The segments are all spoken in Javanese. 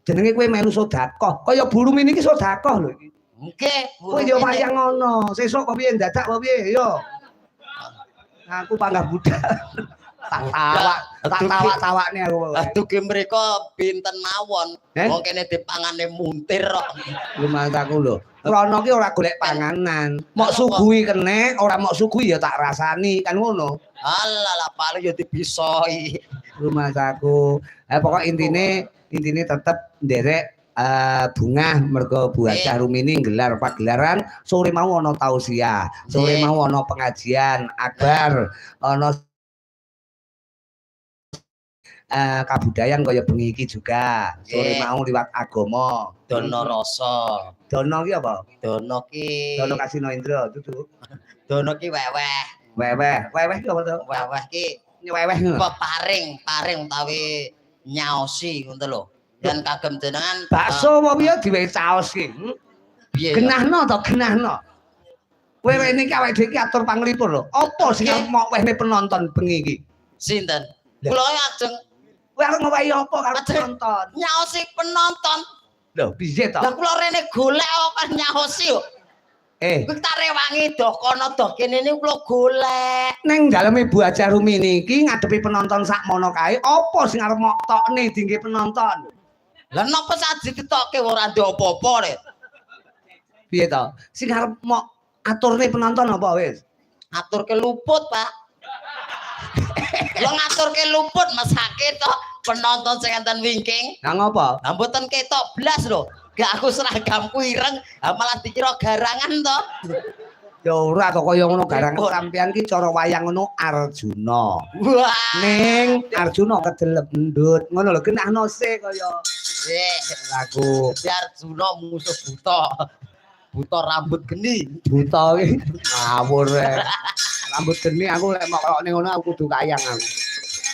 jenenge kowe melu sedekah. Kaya burung ini iki sedekah lho iki. Nggih, kowe yo wayang ngono. Sesuk kok piye dadak kok piye yo. Aku panggah budal. tak tawak-tawakne aku. Aduh ki mriko pinten mawon. Wong kene dipangane muntir kok. Lumantaku lho. Rono ki ora golek panganan. Mok suguhi kene, ora mok suguhi ya tak rasani kan ngono. Alah paling ya dibisoi. Lumantaku. Pokok intine tetep nderek bunga mergo Bu Hajah Rumini nggelar pagelaran sore mau ana tausiah, sore mau ana pengajian akbar, ana kabudayan kaya bengi iki juga. Sore mau liwat agama. Dono rasa. Dono ki apa? Dono ki. Dono Kasino Indra dudu. Dono ki weweh. Weweh ki apa to? Weweh ki weweh ngono. Paring utawi nyaosi ngono lho. Yen kagem jenengan bakso apa piye diwehi caos ki? Genahno to, genahno. Kowe rene iki awake dhewe iki atur panglipur lho. Apa sing mok wehne penonton bengi iki? Sinten? Kula ajeng kowe arep ngowahi apa karo penonton? Nyaosi penonton. Lho, piye to? Lah kula rene golek kok nyaosi kok. Kowe tak rewangi doh kono doh kene niku kula golek. Ning daleme Bu Hajah Rumini iki ngadepi penonton sakmono kae, apa sing arep mok tokne dingge penonton? Lah napa saji ditokke ora ndek apa-apa rek. Piye to? Sing arep mok aturne penonton apa wis? Aturke luput, Pak. Lo ngaturke luput mesake to penonton sing enten wingking. Lah ngopo? Lah mboten ketok blas lho. Gak aku seragamku ireng, malah dikira garangan to. Ya ora to kaya ngono garangan sampean ki cara wayang ngono Arjuna. Wah. Ning Arjuna kedelep ndut. Ngono lho genahno se kaya lagu. Si Arjuna musuh buta. Buta rambut geni. Buta ki ngawur rek. Rambut geni aku lek mok kaya ngono aku kudu kayang aku.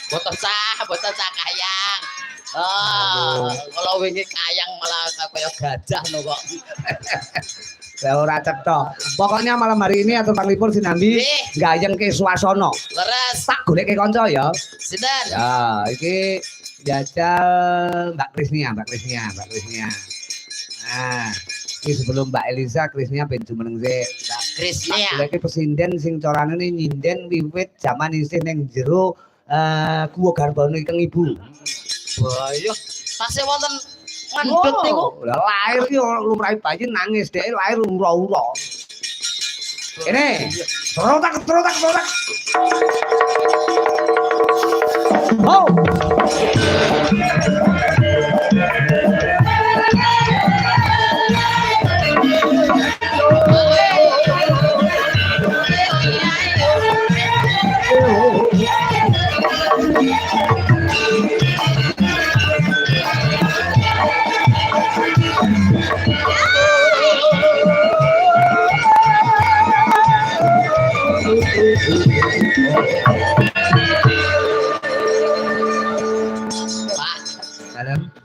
Boten sah kayang. Kalau wingi kayang malah kaya gajah no kok. Ya ora cetha. Pokoknya malam hari ini atau panglipur sinambi gayengke swasana. Leres. Tak goleke kanca ya. Sinten? Ya, iki jajal Mbak Krisnia. Nah, iki sebelum Mbak Elisa, Krisnia ben jumeneng sik. Mbak Krisnia. Goleke pesinden sing carane nyinden wiwit jaman isih ning jero Guwa Garbana Ikeng Ibu. Wah, iya. Tasih wonten ngendut niku. Lah lahir ki lumrahe bayi nangis, dhek lahir ura-ura. Kene. Trotak. Oh.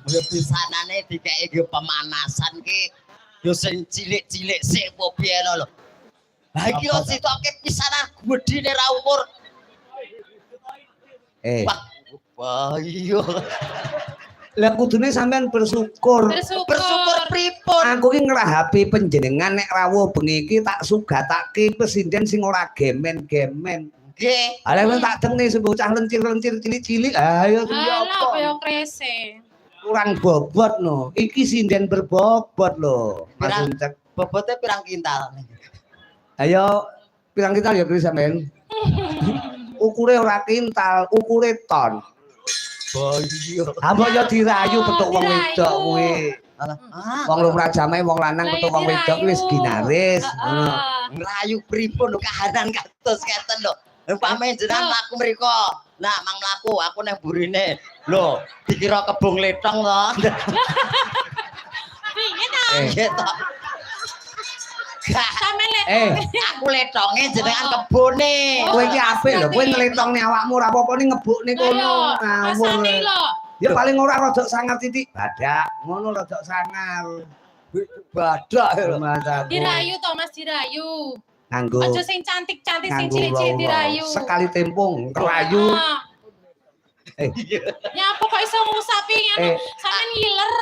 Yo pisanane dikeki ge pemanasan ki yo sing cilik-cilik sik opo piye lho. Ha iki yo sitoke pisanan gedine ra ukur. Wah iya. Lah kudune sampean bersyukur. Bersyukur pripun? Aku ki ngerahapi panjenengan nek rawuh bengi iki tak sugatake presiden sing ora gemen-gemen. Nggih. Ala tak dengne sing bocah lencir-lencir cilik-cilik. Ayo kuwi apa? Kaya krese. Kurang bobot no. Iki sinden berbobot lho. Pirang bobote pirang kintal? Ayo pirang kintal ya Kris sampean? Ukure ora kintal, ukure ton. Oh iya. Apa ya dirayu petuk wong wedok kuwi. Wong lumrah jamae wong lanang petuk wong wedok wis ginaris. Nglayu pripun lho kahanan kados ngeten lho. Umpame jenengan mlaku mriko. Nah, mang mlaku aku nang burine. Lho, dikira kebong letong to. Piye ta? Nggih to. Sampeyan aku letonge jenengan kebone. Kowe iki apik lho, kowe ngletongne awakmu ora apa-apa ning ngebukne kono. Ngawur. Ya paling ora rodok sangar titik. Badak, ngono rodok sangar. Badak lho. Dirayu to Mas, dirayu. Nganggo. Aja sing cantik-cantik sing cilik-cilik dirayu. Sekali tempung, kerayu. Ya apa kok iso ngusapi ngene? Sampeyan ngiler.